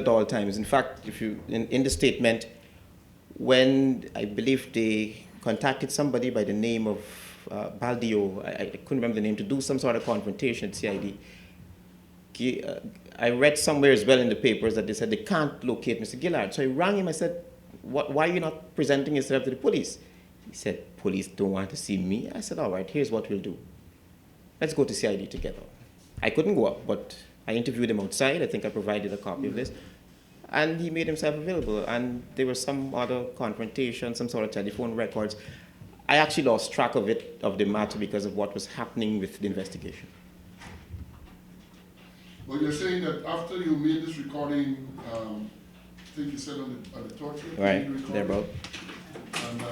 at all times. In fact, if you in the statement, when I believe they contacted somebody by the name of Baldio, I couldn't remember the name, to do some sort of confrontation at CID. I read somewhere as well in the papers that they said they can't locate Mr. Gillard. So I rang him, I said, why are you not presenting yourself to the police? He said, police don't want to see me. I said, all right, here's what we'll do. Let's go to CID together. I couldn't go up, but I interviewed him outside. I think I provided a copy of this. And he made himself available. And there was some other confrontation, some sort of telephone records. I actually lost track of the matter because of what was happening with the investigation. Well, you're saying that after you made this recording, I think you said on the torture, right, there about. And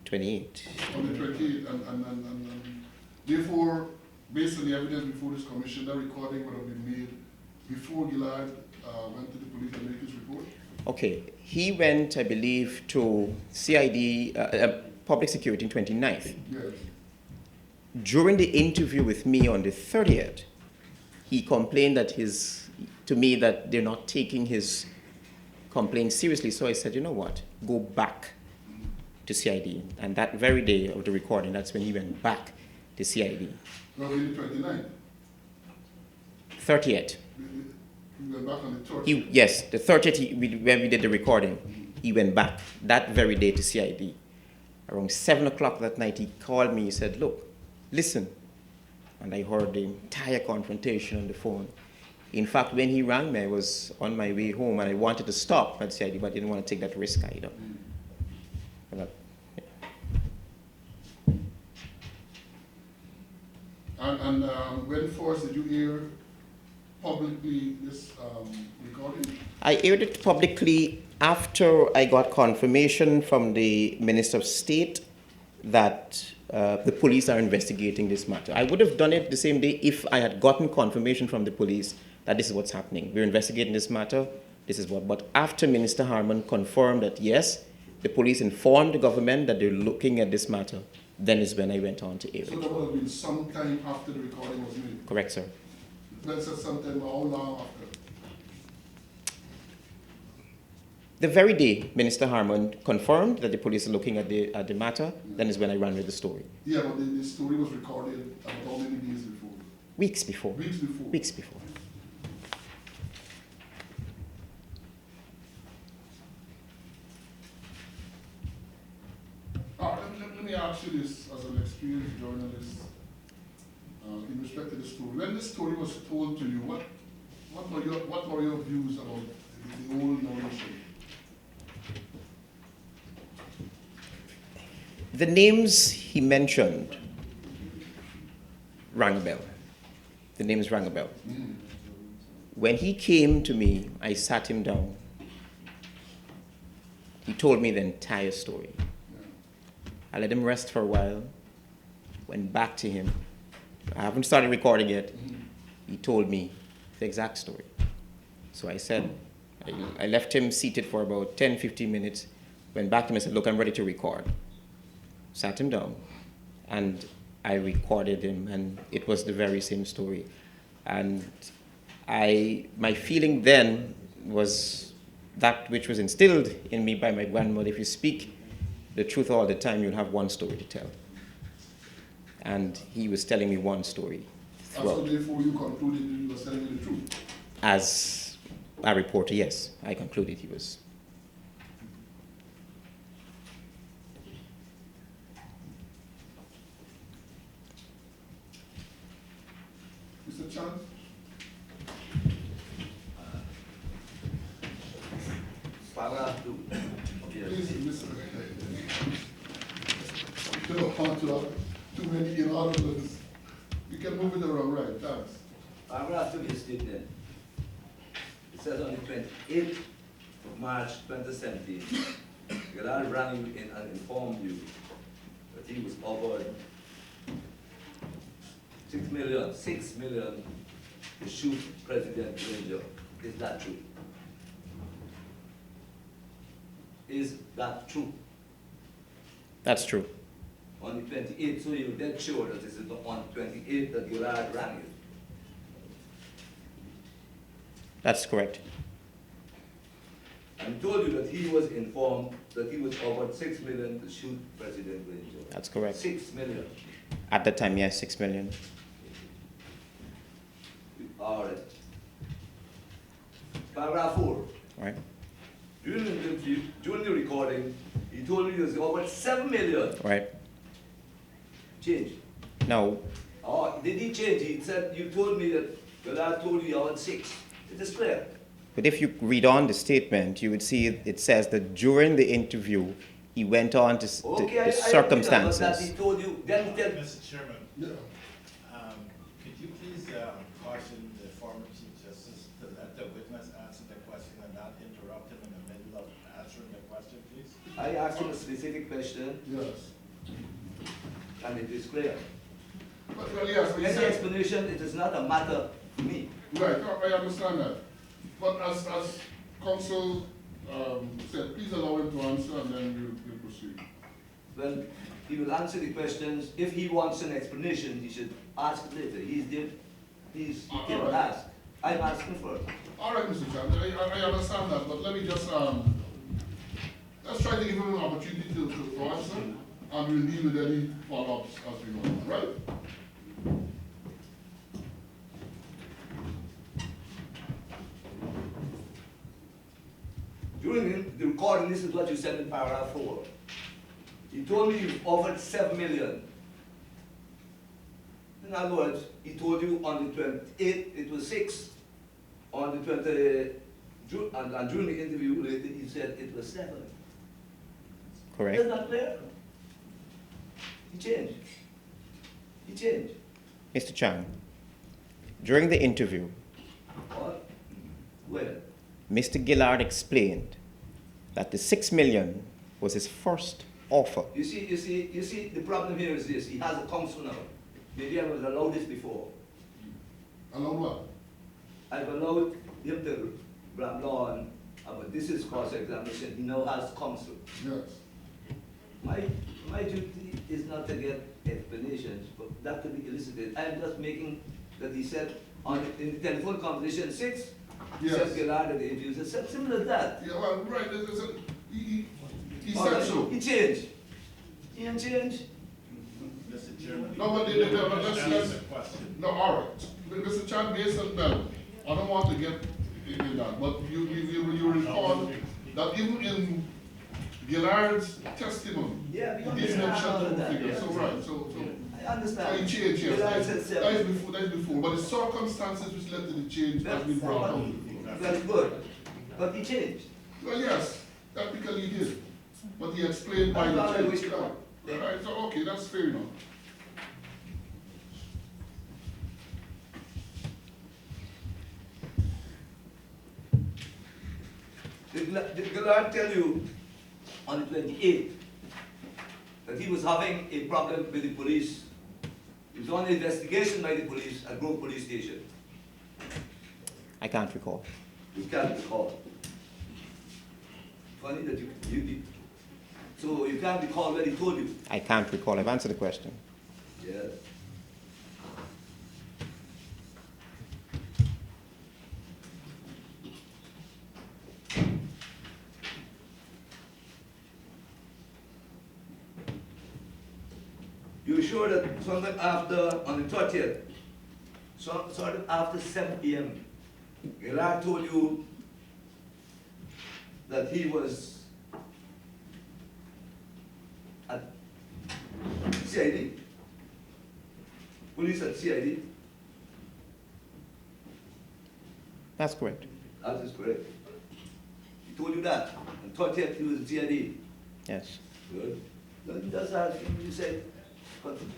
28. On the 28th, and therefore, based on the evidence before this commission, that recording would have been made before Gillard went to the police and made his report? Okay, he went, I believe, to CID, Public Security, in 29th. Yes. During the interview with me on the 30th, he complained to me that they're not taking his complaint seriously. So I said, you know what, go back to CID. And that very day of the recording, that's when he went back to CID. No, really 29th? 30th. He went back on the 30th? Yes, the 30th, when we did the recording, he went back that very day to CID. Around 7 o'clock that night, he called me, he said, look, listen. And I heard the entire confrontation on the phone. In fact, when he rang me, I was on my way home and I wanted to stop at CID, but I didn't want to take that risk either. But, yeah. And when first did you hear publicly this recording? I aired it publicly after I got confirmation from the Minister of State that the police are investigating this matter. I would have done it the same day if I had gotten confirmation from the police that this is what's happening. We're investigating this matter, this is what. But after Minister Harman confirmed that, yes, the police informed the government that they're looking at this matter, then is when I went on to air it. So that would have been some time after the recording was made? Correct, sir. That's sometime, how long after? The very day Minister Harman confirmed that the police are looking at the matter, then is when I ran with the story. Yeah, but the story was recorded how many days before? Weeks before. Weeks before? Weeks before. Let me ask you this as an experienced journalist in respect to the story. When the story was told to you, what were your views about the whole narration? The names he mentioned rang a bell. The names rang a bell. Mm. When he came to me, I sat him down. He told me the entire story. Yeah. I let him rest for a while, went back to him. I haven't started recording yet. He told me the exact story. So I said, I left him seated for about 10, 15 minutes, went back to him and said, look, I'm ready to record. Sat him down, and I recorded him, and it was the very same story. And my feeling then was that which was instilled in me by my grandmother: if you speak the truth all the time, you'll have one story to tell. And he was telling me one story throughout. So therefore you concluded he was telling you the truth? As a reporter, yes, I concluded he was. Mr. Chan? Paragraph 2. Please, Mr. You don't want to have too many inaudibles. You can move it around, right? Thanks. Paragraph 2 is stated. It says on the 28th of March 2017, Gillard ran you in and informed you that he was offered 6 million to shoot President Ranger. Is that true? Is that true? That's true. On the 28th, so you're dead sure that this is on the 28th that Gillard ran you? That's correct. And told you that he was informed that he was offered 6 million to shoot President Ranger. That's correct. 6 million. At the time, yes, 6 million. All right. Paragraph 4. Right? During the interview, during the recording, he told you he was offered 7 million. Right? Change. Now, Oh, did he change? He said, you told me that I told you you offered 6. It is clear. but if you read on the statement, you would see it says that during the interview, he went on to Okay, the I circumstances. that he told you, then he tell Mr. Chairman, Yeah. could you please caution the former Chief Justice to let the witness answer the question and not interrupt him in the middle of answering the question, please? I asked him a specific question, Yes. and it is clear. But, well, yes, he Any said, explanation, it is not a matter to me. right, no, I understand that. But as counsel said, please allow him to answer and then we'll proceed. Well, he will answer the questions. If he wants an explanation, he should ask it later. He can Alright. ask. I'm asking for it. All right, Mr. Chan, I understand that, but let me just, let's try to give him an opportunity to answer, and we'll deal with any follow-ups as we go on, right? During the recording, this is what you said in paragraph 4. He told me you offered 7 million. In other words, he told you on the 28th it was 6. On the 20th, and during the interview later, he said it was 7. Correct? That's not clear. He changed. He changed. Mr. Chang, during the interview, What? Where? Mr. Gillard explained that the 6 million was his first offer. You see, the problem here is this. He has a counsel now. Maybe I was allowed this before. Allow what? I've allowed him to ramble on, but this is cross-examination. He now has counsel. Yes. My duty is not to get explanations, but that could be elicited. I'm just making that he said in the telephone conversation 6, Yes. said Gillard at the interview, he said similar to that. Yeah, well, right, he All said right, so. He changed. He didn't change. Mr. Chairman? No, but let's, Answer the question. no, all right. Mr. Chan, based on that, I don't want to get in that, but you recall that even in Gillard's testimony, Yeah, we he did understand mention all of two that, figures, yeah. so right, so I understand. he changed, yes, Gillard that said is 7. before, but the circumstances which led to the change has been brought out. Very good. But he changed. Well, yes, technically he did, but he explained why That's all I he wish changed. to All know. right, so, okay, that's fair enough. Did Gillard tell you on the 28th that he was having a problem with the police? He was on investigation by the police at Grove Police Station. I can't recall. You can't recall. Funny that you so you can't recall what he told you. I can't recall. I've answered the question. Yes. You sure that sometime after, on the 30th, sort of after 7 p.m., Gillard told you that he was at CID? Police at CID? That's correct. That is correct. He told you that. On 30th, he was at CID. Yes. Good. Then that's how you said. Continue.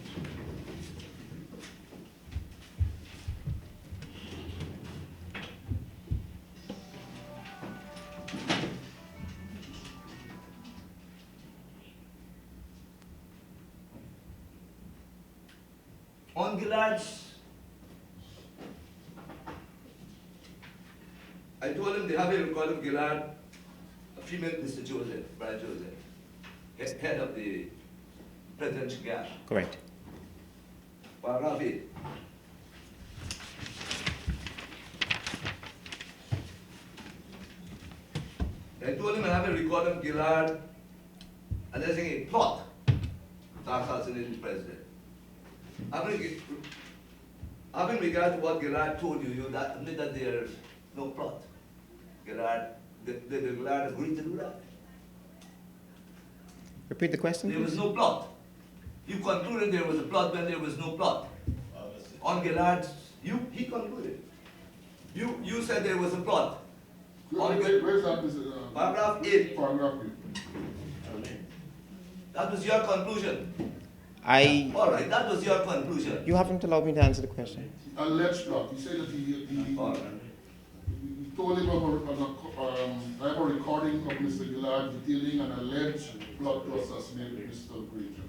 On Gillard's, I told him they have a record of Gillard, a female Mr. Joseph, Brian Joseph, head of the presidential guard. Correct. Paragraph 8. I told him I have a record of Gillard alleging a plot to assassinate the president. Having regard to what Gillard told you that admit that there is no plot. Gillard agreed to do that. Repeat the question, There was please. no plot. You concluded there was a plot when there was no plot. On Gillard's, he concluded. You said there was a plot. Where's that, Mr. Paragraph 8. Paragraph 8. That was your conclusion. All right, that was your conclusion. You haven't allowed me to answer the question. Alleged plot. He said that he All right. told him I have a recording of Mr. Gillard detailing an alleged plot to assassinate Mr. Granger.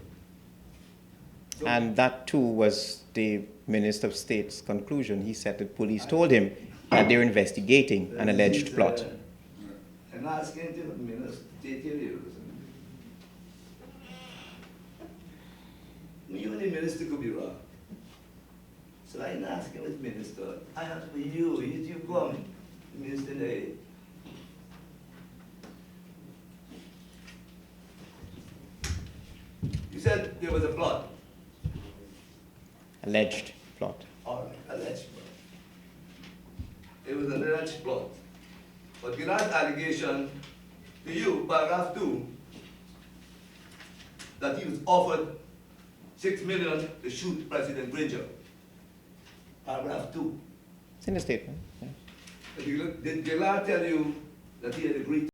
And that too was the Minister of State's conclusion. He said the police told him that they're investigating an alleged plot. I'm asking you, Minister, you the minister could be wrong. So I didn't ask him as minister. I asked for you come, Minister Day. You said there was a plot. Alleged plot. All right, alleged plot. It was an alleged plot. But Gillard's allegation to you, paragraph 2, that he was offered $6 million to shoot President Granger. Paragraph 2. It's in the statement. Yeah. Did Gillard tell you that he had agreed